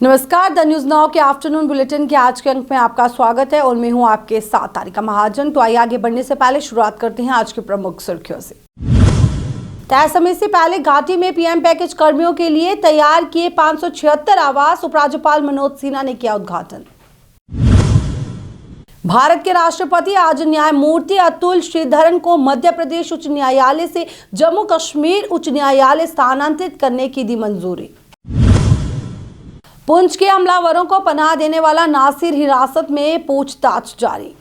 नमस्कार, the news now के afternoon bulletin के आज के अंक में आपका स्वागत है और मैं हूं आपके साथ तारिका महाजन। तो आइए आगे बढ़ने से पहले शुरुआत करते हैं आज की प्रमुख सुर्खियों से। तय समय से पहले घाटी में पीएम पैकेज कर्मियों के लिए तैयार किए 576 आवास, उपराज्यपाल मनोज सिन्हा ने किया उद्घाटन। भारत के राष्ट्रपति आज न्यायमूर्ति अतुल श्रीधरन को मध्य प्रदेश उच्च न्यायालय से जम्मू कश्मीर उच्च न्यायालय स्थानांतरित करने की दी मंजूरी। पुंछ के हमलावरों को पनाह देने वाला नासिर हिरासत में, पूछताछ जारी।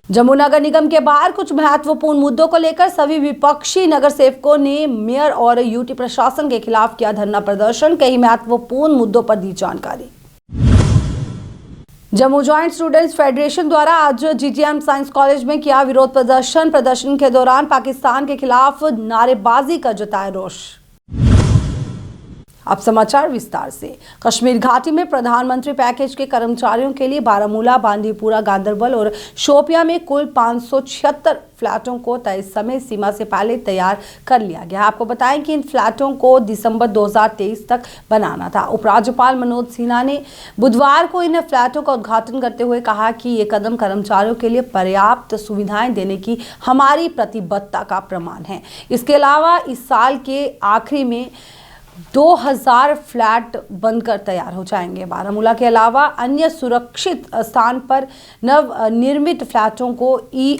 जम्मू नगर निगम के बाहर कुछ महत्वपूर्ण मुद्दों को लेकर सभी विपक्षी नगर सेवकों ने मेयर और यूटी प्रशासन के खिलाफ किया धरना प्रदर्शन। कई महत्वपूर्ण मुद्दों पर दी जानकारी। जम्मू जॉइंट स्टूडेंट्स फेडरेशन द्वारा आज जीजीएम साइंस कॉलेज में किया विरोध प्रदर्शन। प्रदर्शन के दौरान पाकिस्तान के खिलाफ नारेबाजी का जताया रोष। अब समाचार विस्तार से। कश्मीर घाटी में प्रधानमंत्री पैकेज के कर्मचारियों के लिए बारामूला, बांदीपुरा, गांदरबल और शोपियां में कुल 576 फ्लैटों को तय समय सीमा से पहले तैयार कर लिया गया। आपको बताएं कि इन फ्लैटों को दिसंबर 2023 तक बनाना था। उपराज्यपाल मनोज सिन्हा ने बुधवार को इन फ्लैटों का उद्घाटन करते हुए कहा कि ये कदम कर्मचारियों के लिए पर्याप्त सुविधाएं देने की हमारी प्रतिबद्धता का प्रमाण है। इसके अलावा इस साल के आखिरी में 2000 फ्लैट बनकर तैयार हो जाएंगे। बारामूला के अलावा अन्य सुरक्षित स्थान पर नव निर्मित फ्लैटों को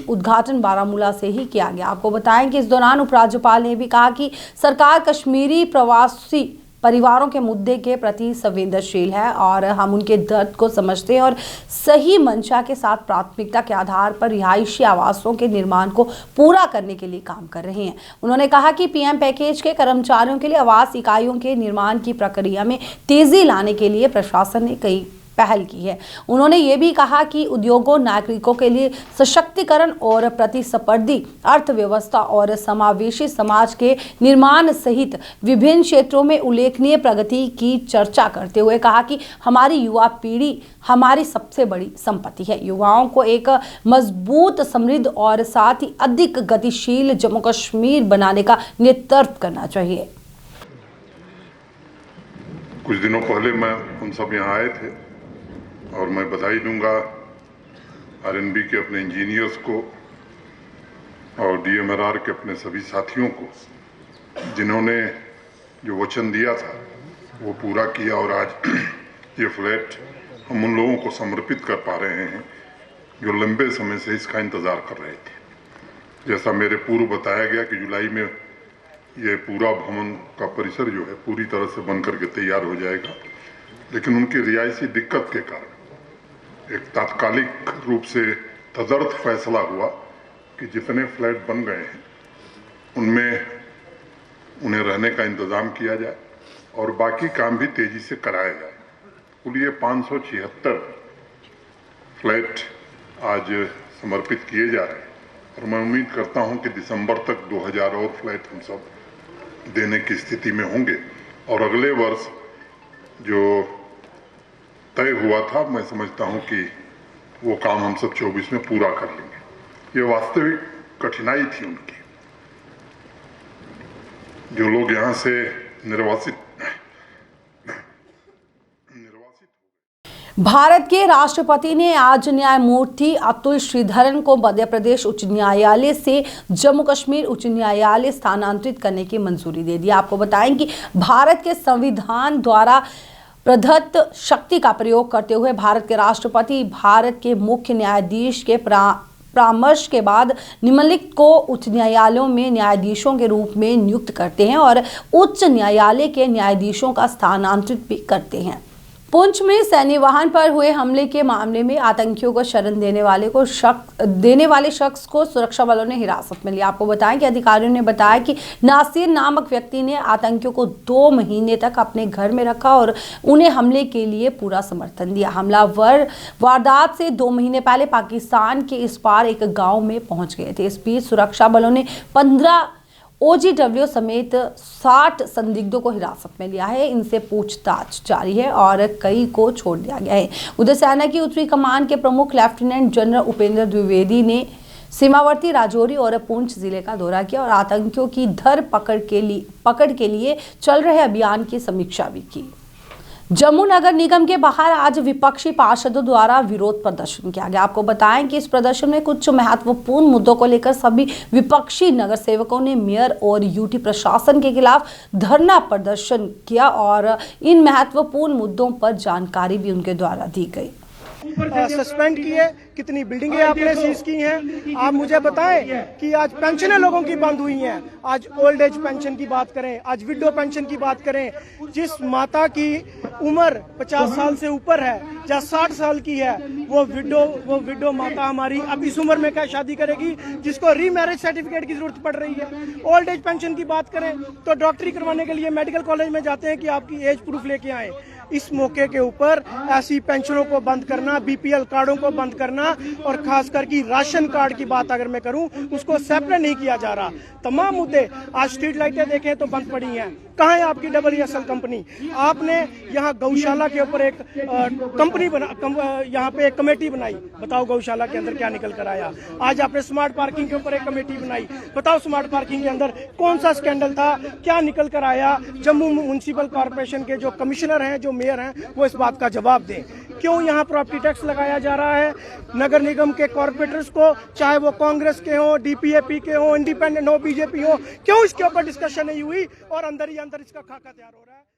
उद्घाटन बारामूला से ही किया गया। आपको बताएं कि इस दौरान उपराज्यपाल ने भी कहा कि सरकार कश्मीरी प्रवासी परिवारों के मुद्दे के प्रति संवेदनशील है और हम उनके दर्द को समझते हैं और सही मंशा के साथ प्राथमिकता के आधार पर रिहायशी आवासों के निर्माण को पूरा करने के लिए काम कर रहे हैं। उन्होंने कहा कि पीएम पैकेज के कर्मचारियों के लिए आवास इकाइयों के निर्माण की प्रक्रिया में तेजी लाने के लिए प्रशासन ने कई पहल की है। उन्होंने ये भी कहा कि उद्योगों, नागरिकों के लिए सशक्तिकरण और प्रतिस्पर्धी अर्थव्यवस्था और समावेशी समाज के निर्माण सहित विभिन्न क्षेत्रों में उल्लेखनीय प्रगति की चर्चा करते हुए कहा कि हमारी युवा पीढ़ी हमारी सबसे बड़ी संपत्ति है। युवाओं को एक मजबूत, समृद्ध और साथ ही अधिक गतिशील जम्मू कश्मीर बनाने का नेतृत्व करना चाहिए। कुछ दिनों पहले हम सब यहाँ आए थे और मैं बधाई दूंगा आरएनबी के अपने इंजीनियर्स को और डीएमआरआर के अपने सभी साथियों को, जिन्होंने जो वचन दिया था वो पूरा किया और आज ये फ्लैट हम उन लोगों को समर्पित कर पा रहे हैं जो लंबे समय से इसका इंतज़ार कर रहे थे। जैसा मेरे पूर्व बताया गया कि जुलाई में ये पूरा भवन का परिसर जो है पूरी तरह से बन करके तैयार हो जाएगा, लेकिन उनकी रिहायशी दिक्कत के कारण एक तात्कालिक रूप से तदर्थ फैसला हुआ कि जितने फ्लैट बन गए हैं उनमें उन्हें रहने का इंतज़ाम किया जाए और बाकी काम भी तेज़ी से कराया जाए। कुल ये 576 फ्लैट आज समर्पित किए जा रहे हैं और मैं उम्मीद करता हूं कि दिसंबर तक 2000 और फ्लैट हम सब देने की स्थिति में होंगे और अगले वर्ष जो तय हुआ था, मैं समझता हूं कि वो काम हम सब 24 में पूरा कर लेंगे। ये वास्तविक कठिनाई थी उनकी। जो लोग यहाँ से निर्वासित भारत के राष्ट्रपति ने आज न्यायमूर्ति अतुल श्रीधरन को मध्य प्रदेश उच्च न्यायालय से जम्मू कश्मीर उच्च न्यायालय स्थानांतरित करने की मंजूरी दे दी। आपको बताएं कि भारत के संविधान द्वारा प्रदत्त शक्ति का प्रयोग करते हुए भारत के राष्ट्रपति भारत के मुख्य न्यायाधीश के परामर्श के बाद निम्नलिखित को उच्च न्यायालयों में न्यायाधीशों के रूप में नियुक्त करते हैं और उच्च न्यायालय के न्यायाधीशों का स्थानांतरित भी करते हैं। पुंछ में सैन्य वाहन पर हुए हमले के मामले में आतंकियों को शरण देने वाले शख्स को सुरक्षा बलों ने हिरासत में लिया। आपको बताएं कि अधिकारियों ने बताया कि नासिर नामक व्यक्ति ने आतंकियों को 2 महीने तक अपने घर में रखा और उन्हें हमले के लिए पूरा समर्थन दिया। हमलावर वारदात से 2 महीने पहले पाकिस्तान के इस पार एक गाँव में पहुंच गए थे। इस बीच सुरक्षा बलों ने 15 OGW समेत 60 संदिग्धों को हिरासत में लिया है। इनसे पूछताछ जारी है और कई को छोड़ दिया गया है। उधर सेना की उत्तरी कमान के प्रमुख लेफ्टिनेंट जनरल उपेंद्र द्विवेदी ने सीमावर्ती राजौरी और पुंछ जिले का दौरा किया और आतंकियों की धर पकड़ के लिए चल रहे अभियान की समीक्षा भी की। जम्मू नगर निगम के बाहर आज विपक्षी पार्षदों द्वारा विरोध प्रदर्शन किया गया। आपको बताएं कि इस प्रदर्शन में कुछ महत्वपूर्ण मुद्दों को लेकर सभी विपक्षी नगर सेवकों ने मेयर और यूटी प्रशासन के खिलाफ धरना प्रदर्शन किया और इन महत्वपूर्ण मुद्दों पर जानकारी भी उनके द्वारा दी गई। सस्पेंड किए, कितनी बिल्डिंगें आपने सीज की हैं, आप मुझे बताएं कि आज पेंशनें लोगों की बंद हुई हैं। आज ओल्ड एज पेंशन की बात करें, आज विडो पेंशन की बात करें, जिस माता की उम्र 50 साल से ऊपर है या 60 साल की है, वो विडो माता हमारी अब इस उम्र में क्या शादी करेगी, जिसको रीमैरिज सर्टिफिकेट की जरूरत पड़ रही है। ओल्ड एज पेंशन की बात करें तो डॉक्टरी करवाने के लिए मेडिकल कॉलेज में जाते हैं कि आपकी एज प्रूफ लेके आए। इस मौके के ऊपर ऐसी पेंशनों को बंद करना, बीपीएल कार्डों को बंद करना और खासकर की राशन कार्ड की बात अगर मैं करूं, उसको सेपरेट नहीं किया जा रहा। तमाम मुद्दे, आज स्ट्रीट लाइटें देखें तो बंद पड़ी हैं। कहाँ है आपकी WSL कंपनी? आपने यहाँ गौशाला के ऊपर एक कंपनी यहाँ पे एक कमेटी बनाई, बताओ गौशाला के अंदर क्या निकल कर आया। आज आपने स्मार्ट पार्किंग के ऊपर एक कमेटी बनाई, बताओ स्मार्ट पार्किंग के अंदर कौन सा स्कैंडल था, क्या निकल कर आया। जम्मू म्युनिसिपल कॉर्पोरेशन के जो कमिश्नर हैं, जो मेयर हैं, वो इस बात का जवाब दें। क्यों यहाँ प्रॉपर्टी टैक्स लगाया जा रहा है नगर निगम के कॉर्पोरेटर्स को, चाहे वो कांग्रेस के हो, DPAP के हो, इंडिपेंडेंट हो, BJP हो, क्यों इसके ऊपर डिस्कशन नहीं हुई और अंदर ही अंदर इसका खाका तैयार हो रहा है।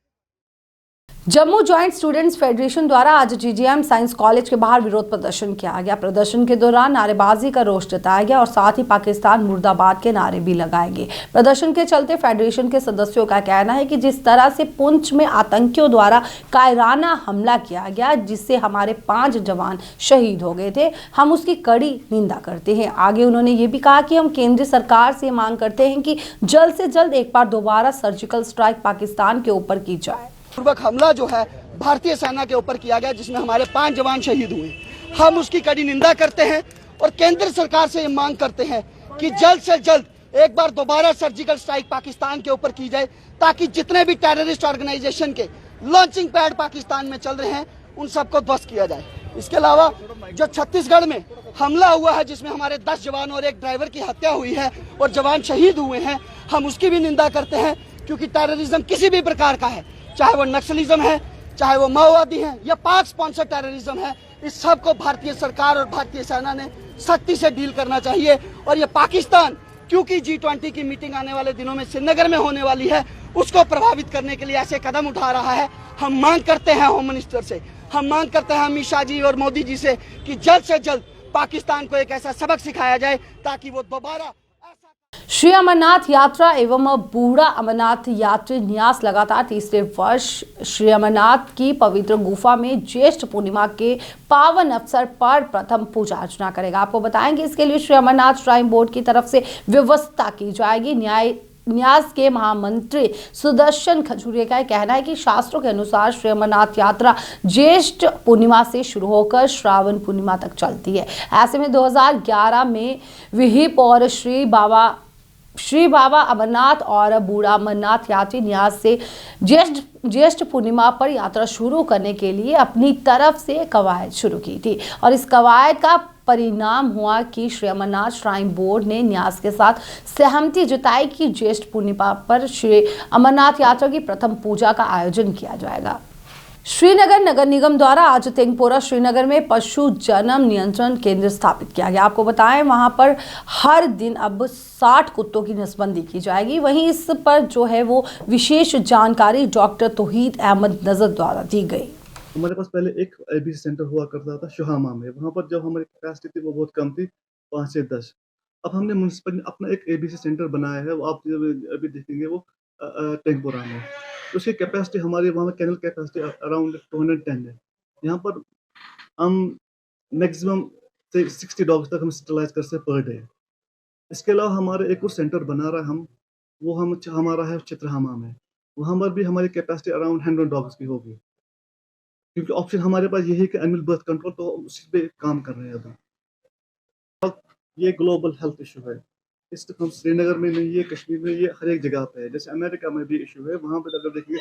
जम्मू जॉइंट स्टूडेंट्स फेडरेशन द्वारा आज GGM साइंस कॉलेज के बाहर विरोध प्रदर्शन किया गया। प्रदर्शन के दौरान नारेबाजी का रोष जताया गया और साथ ही पाकिस्तान मुर्दाबाद के नारे भी लगाए गए। प्रदर्शन के चलते फेडरेशन के सदस्यों का कहना है कि जिस तरह से पुंछ में आतंकियों द्वारा कायराना हमला किया गया, जिससे हमारे 5 जवान शहीद हो गए थे, हम उसकी कड़ी निंदा करते हैं। आगे उन्होंने ये भी कहा कि हम केंद्र सरकार से मांग करते हैं कि जल्द से जल्द एक बार दोबारा सर्जिकल स्ट्राइक पाकिस्तान के ऊपर की जाए। पूर्वक हमला जो है भारतीय सेना के ऊपर किया गया, जिसमें हमारे 5 जवान शहीद हुए, हम उसकी कड़ी निंदा करते हैं और केंद्र सरकार से ये मांग करते हैं कि जल्द से जल्द एक बार दोबारा सर्जिकल स्ट्राइक पाकिस्तान के ऊपर की जाए, ताकि जितने भी टेररिस्ट ऑर्गेनाइजेशन के लॉन्चिंग पैड पाकिस्तान में चल रहे हैं, उन सबको ध्वस्त किया जाए। इसके अलावा जो छत्तीसगढ़ में हमला हुआ है, जिसमें हमारे 10 जवान और एक ड्राइवर की हत्या हुई है और जवान शहीद हुए हैं, हम उसकी भी निंदा करते हैं। क्योंकि टेररिज्म किसी भी प्रकार का है, चाहे वो नक्सलिज्म है, चाहे वो माओवादी है या पाक स्पॉन्सर टेररिज्म है, इस सब को भारतीय सरकार और भारतीय सेना ने सख्ती से डील करना चाहिए। और ये पाकिस्तान, क्योंकि G20 की मीटिंग आने वाले दिनों में श्रीनगर में होने वाली है, उसको प्रभावित करने के लिए ऐसे कदम उठा रहा है। हम मांग करते हैं होम मिनिस्टर से, हम मांग करते हैं अमित शाह जी और मोदी जी से कि जल्द से जल्द पाकिस्तान को एक ऐसा सबक सिखाया जाए ताकि वो दोबारा श्री अमरनाथ यात्रा एवं बूढ़ा अमरनाथ यात्री न्यास लगातार तीसरे वर्ष श्री अमरनाथ की पवित्र गुफा में ज्येष्ठ पूर्णिमा के पावन अवसर पर प्रथम पूजा अर्चना करेगा। आपको बताएंगे इसके लिए श्री अमरनाथ श्राइन बोर्ड की तरफ से व्यवस्था की जाएगी। न्यास के महामंत्री सुदर्शन खजूरिया का कहना है कि शास्त्रों के अनुसार श्री अमरनाथ यात्रा ज्येष्ठ पूर्णिमा से शुरू होकर श्रावण पूर्णिमा तक चलती है। ऐसे में 2011 में विहिप और श्री बाबा अमरनाथ और बूढ़ा अमरनाथ यात्री न्यास से ज्येष्ठ पूर्णिमा पर यात्रा शुरू करने के लिए अपनी तरफ से कवायद शुरू की थी और इस कवायद का परिणाम हुआ कि श्री अमरनाथ श्राइन बोर्ड ने न्यास के साथ सहमति जताई कि ज्येष्ठ पूर्णिमा पर श्री अमरनाथ यात्रा की प्रथम पूजा का आयोजन किया जाएगा। श्रीनगर नगर निगम द्वारा आज तेंगपोरा श्रीनगर में पशु जन्म नियंत्रण केंद्र स्थापित किया गया। आपको बताएं वहां पर हर दिन अब 60 कुत्तों की नसबंदी की जाएगी। वहीं इस पर जो है वो विशेष जानकारी डॉक्टर तौहीद अहमद नजर द्वारा दी गई। हमारे पास पहले एक ABC सेंटर हुआ करता था शुहामा में, वहाँ पर जब हमारी कैपेसिटी थी वो बहुत कम थी, 5 से 10। अब हमने म्यूनसिपल ने अपना एक ABC सेंटर बनाया है, वो आप अभी देखेंगे वो टेंगपोरा में। उसकी कैपेसिटी हमारी वहाँ में कैनल कैपेसिटी अराउंड 210 है। यहाँ पर हम मैक्सिमम 60 डॉग्स तक हम स्टरलाइज कर सकते पर डे। इसके अलावा हमारे एक और सेंटर बना रहा है हम हमारा है चित्रहामा में, वहाँ पर भी हमारी कैपेसिटी अराउंड 100 डॉग्स की होगी। क्योंकि ऑप्शन हमारे पास यही है कि एनिमल बर्थ कंट्रोल, तो उसी पे काम कर रहे हैं अभी। ये ग्लोबल हेल्थ इशू है, इस हम श्रीनगर में नहीं, ये कश्मीर में, ये हर एक जगह पे है। जैसे अमेरिका में भी इशू है, वहाँ पर अगर देखिए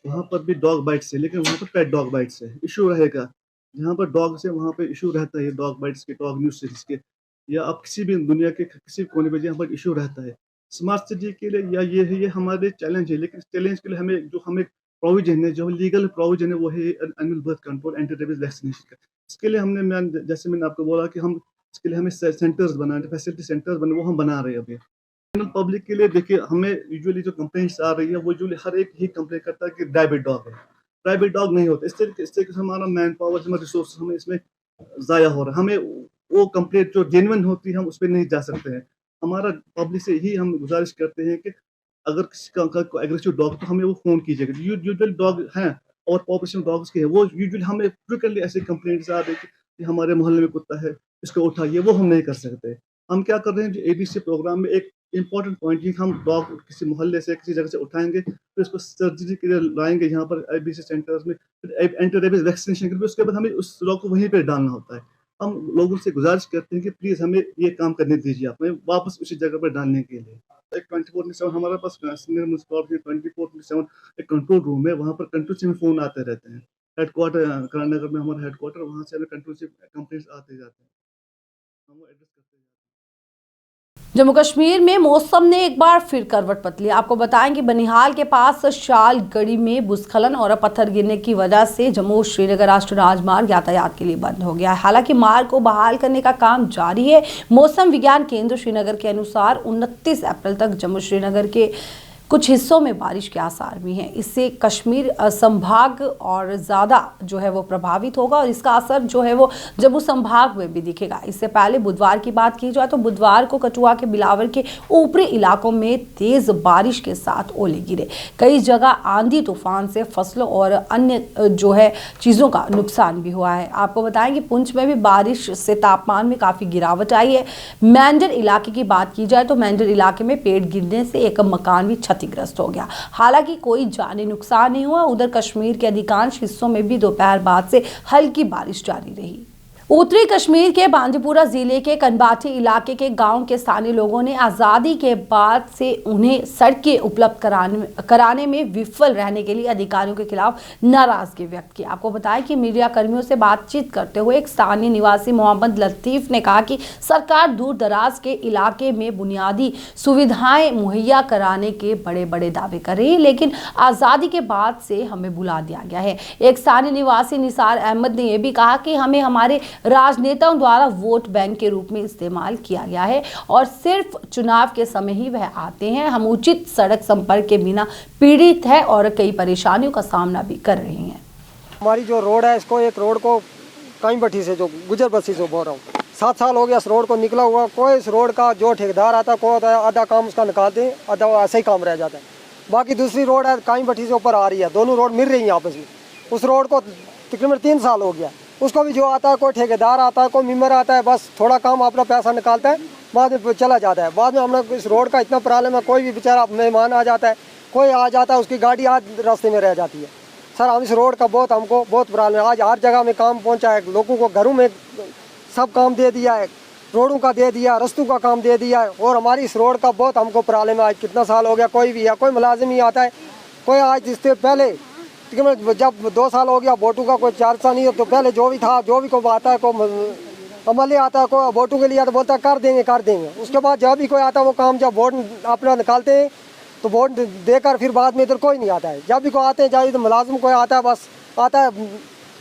वहाँ पर भी डॉग बाइट्स है, लेकिन वहाँ पर पेट डॉग बाइट्स है, इशू रहेगा। जहाँ पर डॉग से वहाँ पे इशू रहता है, डॉग बाइट्स के, डॉग न्यूसेंस के, या आप किसी भी दुनिया के किसी कोने में यहाँ पर इशू रहता है। स्मार्ट सिटी के लिए या ये हमारे चैलेंज है, लेकिन इस चैलेंज के लिए हमें प्रोविजन है, जो लीगल प्रोविजन है, वो है annual birth control, anti rabies vaccination का। इसके लिए जैसे मैंने आपको बोला कि हम इसके लिए हमें सेंटर्स बनाने, फैसिलिटी सेंटर्स बने, वो हम बना रहे हैं अभी। जनरल पब्लिक के लिए देखिए, हमें यूजुअली जो कंप्लेंट्स आ रही है, वो यूजुअली हर एक ही कंप्लेन करता है कि डायबिट डॉग है। डायबिट डॉग नहीं होता, इससे हमारा मैन पावर, हमारा रिसोर्स हमें इसमें ज़ाया हो रहा है। हमें वो कंप्लेंट जो जेन्युइन होती है, हम उस पे नहीं जा सकते हैं। हमारा पब्लिक से ही हम गुजारिश करते हैं कि अगर किसी का कोई एग्रेसिव डॉग, तो हमें वो फ़ोन कीजिएगा। यूजुअल डॉग हैं और पॉपुलेशन डॉग्स की है, वो यूजुअली हमें फ्रीक्वेंटली ऐसे कंप्लेंट्स आ रही है कि हमारे मोहल्ले में कुत्ता है, इसको उठाइए, वो हम नहीं कर सकते। हम क्या कर रहे हैं, जो एबीसी प्रोग्राम में एक इम्पोर्टेंट पॉइंट ये, हम डॉग किसी मोहल्ले से, किसी जगह से उठाएँगे, फिर उसको सर्जरी के लिए लाएँगे यहाँ पर एबीसी सेंटर्स में, फिर एंटी रेबीज़ वैक्सीनेशन करके उसके बाद हमें उस डॉग को वहीं पे डालना होता है। हम लोगों से गुज़ारिश करते हैं कि प्लीज़ हमें ये काम करने दीजिए आप, हमें वापस उसी जगह पर डालने के लिए। एक 24/7 हमारे पास सीनियर म्युनिसिपैलिटी 24/7 एक कंट्रोल रूम है, वहाँ पर कंटिन्यूअसली में फ़ोन आते रहते हैं। हेडक्वार्टर करानगर में हमारा हेडक्वार्टर, वहाँ से हमें कंटिन्यूअसली कंप्लेंट्स आते जाते हैं। हम वो एड्रेस करते हैं। जम्मू कश्मीर में मौसम ने एक बार फिर करवट बदली। आपको बताएं कि बनिहाल के पास शाल गढ़ी में भूस्खलन और पत्थर गिरने की वजह से जम्मू श्रीनगर राष्ट्रीय राजमार्ग यातायात के लिए बंद हो गया है। हालांकि मार्ग को बहाल करने का काम जारी है। मौसम विज्ञान केंद्र श्रीनगर के अनुसार 29 अप्रैल तक जम्मू श्रीनगर के कुछ हिस्सों में बारिश के आसार भी हैं। इससे कश्मीर संभाग और ज़्यादा जो है वो प्रभावित होगा और इसका असर जो है वो जम्मू संभाग में भी दिखेगा। इससे पहले बुधवार की बात की जाए तो बुधवार को कठुआ के बिलावर के ऊपरी इलाकों में तेज़ बारिश के साथ ओले गिरे। कई जगह आंधी तूफान से फसलों और अन्य जो है चीज़ों का नुकसान भी हुआ है। आपको बताएं कि पुंछ में भी बारिश से तापमान में काफ़ी गिरावट आई है। मैंडर इलाके की बात की जाए तो मैंडर इलाके में पेड़ गिरने से एक मकान भी क्षतिग्रस्त हो गया। हालांकि कोई जानी नुकसान नहीं हुआ। उधर कश्मीर के अधिकांश हिस्सों में भी दोपहर बाद से हल्की बारिश जारी रही। उत्तरी कश्मीर के बांदीपुरा जिले के कनबाठी इलाके के गांव के स्थानीय लोगों ने आज़ादी के बाद से उन्हें सड़कें उपलब्ध कराने में विफल रहने के लिए अधिकारियों के खिलाफ नाराजगी व्यक्त की। आपको बताएं कि मीडिया कर्मियों से बातचीत करते हुए एक स्थानीय निवासी मोहम्मद लतीफ़ ने कहा कि सरकार दूर दराज के इलाके में बुनियादी सुविधाएं मुहैया कराने के बड़े बड़े दावे कर रही है, लेकिन आज़ादी के बाद से हमें बुला दिया गया है। एक स्थानीय निवासी निसार अहमद ने यह भी कहा कि हमें हमारे राजनेताओं द्वारा वोट बैंक के रूप में इस्तेमाल किया गया है और सिर्फ चुनाव के समय ही वह आते हैं। हम उचित सड़क संपर्क के बिना पीड़ित है और कई परेशानियों का सामना भी कर रहे हैं। हमारी जो रोड है, इसको एक रोड को कहीं बठी से जो गुजर बस्ती से बोल रहा हूँ, 7 साल हो गया इस रोड को निकला हुआ। कोई इस रोड का जो ठेकेदार आता है, कोई आता है, आधा काम उसका निकालते हैं, आधा ऐसे ही काम रह जाता है। बाकी दूसरी रोड है कहीं बठी से ऊपर आ रही है, दोनों रोड मिल रही हैं आपस में। उस रोड को तकरीबन 3 साल हो गया, उसको भी जो आता है, कोई ठेकेदार आता है, कोई मेम्बर आता है, बस थोड़ा काम अपना पैसा निकालता है, बाद में चला जाता है। बाद में हम लोग इस रोड का इतना प्रॉब्लम है, कोई भी बेचारा मेहमान आ जाता है, कोई आ जाता है, उसकी गाड़ी आज रास्ते में रह जाती है। सर हम इस रोड का हमको बहुत प्रॉब्लम है। आज हर जगह में काम पहुँचा है, लोगों को घरों में सब काम दे दिया है, रोडों का दे दिया, रस्तों का काम दे दिया है, और हमारी इस रोड का बहुत हमको प्रॉब्लम है। आज कितना साल हो गया, कोई भी है, कोई मुलाजिम ही आता है, कोई आज इससे पहले जब 2 साल हो गया वोटों का कोई चर्चा नहीं है, तो पहले जो भी था, जो भी कोई आता है, कोई अमले आता है, कोई वोटों के लिए आता, बोलता है कर देंगे। उसके बाद जब भी कोई आता है वो काम, जब वोट अपना निकालते हैं तो वोट देकर फिर बाद में इधर कोई नहीं आता है। जब भी कोई आते हैं, जब इधर मुलाजिम कोई आता है, बस आता है,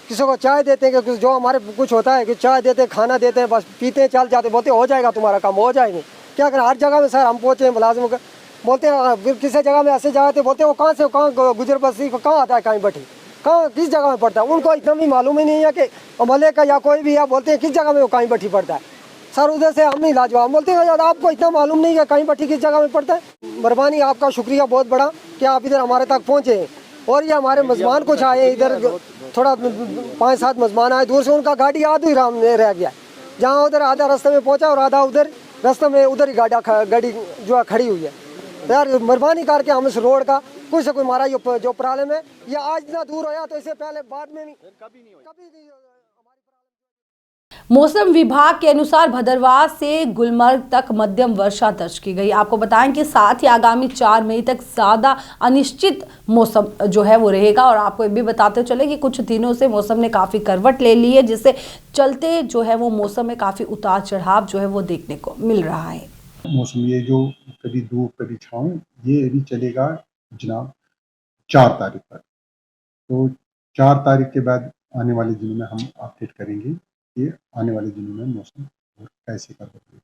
किसी को चाय देते हैं, कि जो हमारे कुछ होता है कि चाय देते हैं, खाना देते हैं, बस पीते हैं, चल जाते, बोलते हो जाएगा तुम्हारा काम, हो जाएंगे। क्या करें, हर जगह में सर हम पहुँचे हैं मुलाजिम को, बोलते हैं फिर किसी जगह में ऐसे जाते, बोलते हैं वो कहाँ से कहाँ गुजर बस्ती को कहाँ आता है, कहीं बैठी कहाँ किस जगह में पड़ता है, उनको इतना भी मालूम ही नहीं है कि अमले का या कोई भी है, बोलते हैं किस जगह में वो कहीं बैठी पड़ता है। सर उधर से हम नहीं लाजवाब बोलते हैं, यार आपको इतना मालूम नहीं है कहीं बैठी किस जगह में पड़ता है। मेहरबानी, आपका शुक्रिया बहुत बड़ा कि आप इधर हमारे तक पहुँचे हैं। और ये हमारे मेजबान कुछ आए इधर, थोड़ा 5-7 मेजबान आए दूर से, उनका गाड़ी आधी राम में रह गया, जहाँ उधर आधा रास्ते में पहुँचा और आधा उधर रास्ते में उधर ही गाड़ी जो है खड़ी हुई है। यार मेहरबानी करके हम इस रोड का कुछ से कोई हमारा जो प्रॉब्लम है, ये आज इतना दूर होया तो इससे पहले बाद में भी कभी नहीं। मौसम विभाग के अनुसार भदरवाह से गुलमर्ग तक मध्यम वर्षा दर्ज की गई। आपको बताएं कि साथ ही आगामी 4 मई तक ज़्यादा अनिश्चित मौसम जो है वो रहेगा। और आपको ये भी बताते चले कि कुछ दिनों से मौसम ने काफ़ी करवट ले ली है, जिससे चलते जो है वो मौसम में काफ़ी उतार चढ़ाव जो है वो देखने को मिल रहा है। मौसम ये जो कभी धूप कभी छाँव, ये अभी चलेगा जनाब 4 तारीख तक। तो 4 तारीख के बाद आने वाले दिनों में हम अपडेट करेंगे कि आने वाले दिनों में मौसम और कैसे कर सकते हैं।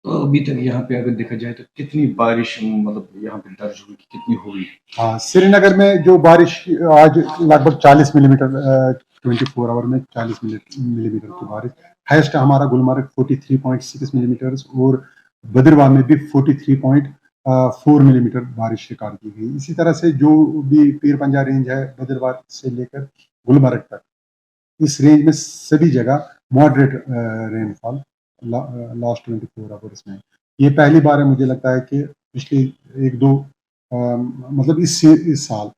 तो अभी तक यहाँ पे अगर देखा जाए तो कितनी बारिश मतलब यहाँ पे दर्ज हुई, कितनी हुई? हाँ, श्रीनगर में जो बारिश आज लगभग 40 मिलीमीटर 24 आवर में 40 मिलीमीटर की बारिश, हाईएस्ट हमारा गुलमर्ग 43.6 मिलीमीटर और भद्रवाह में भी 43.4 मिलीमीटर बारिश रिकॉर्ड की गई। इसी तरह से जो भी पीर पंजा रेंज है भद्रवाह से लेकर गुलमर्ग तक, इस रेंज में सभी जगह मॉडरेट रेनफॉल लास्ट 24 आवर्स में। ये पहली बार है मुझे लगता है कि पिछले 1-2 मतलब इस साल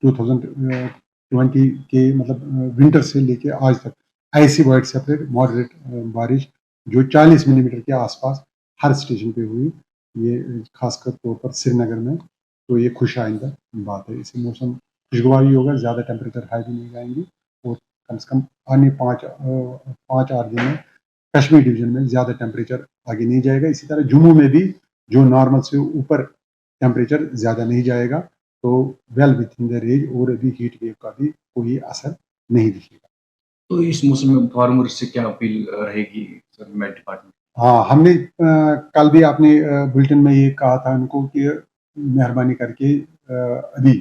2020 के मतलब विंटर से लेके आज तक ऐसी वाइड सेपरेट मॉडरेट बारिश जो 40 मिलीमीटर के आसपास हर स्टेशन पे हुई, ये खासकर तौर पर श्रीनगर में, तो ये खुश आइंदा बात है। इससे मौसम खुशगवार ही होगा, ज़्यादा टेम्परेचर हाई भी नहीं जाएंगी और कम से कम आने 5-8 दिन में कश्मीर डिवीजन में ज़्यादा टेम्परेचर आगे नहीं जाएगा। इसी तरह जम्मू में भी जो नॉर्मल से ऊपर टेम्परेचर ज़्यादा नहीं जाएगा, तो well with in the range और अभी हीट वेव का भी कोई असर नहीं दिखेगा। तो इस मौसम में फार्मर से क्या अपील रहेगी गवर्नमेंट डिपार्टमेंट? हाँ, हमने कल भी आपने बुलेटिन में ये कहा था उनको कि मेहरबानी करके अभी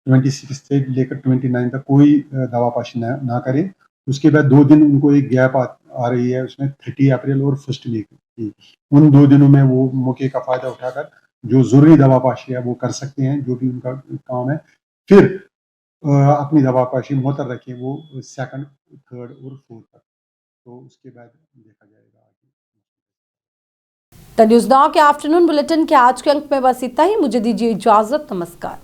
26 से लेकर 29 तक कोई दवापाशी ना करें। उसके बाद 2 दिन उनको एक गैप आ रही है, उसमें 30 अप्रैल और 1 मई की। उन 2 दिनों में वो मौके का फ़ायदा उठाकर जो ज़रूरी दवापाशी है वो कर सकते हैं, जो भी उनका काम है। फिर अपनी दवापाशी मुअत्तर रखें वो 2nd, 3rd और 4th तक, तो उसके बाद देखा जाएगा आगे। द न्यूज़ नाउ के आफ्टरनून बुलेटिन के आज के अंक में बस इतना ही। मुझे दीजिए इजाजत। नमस्कार।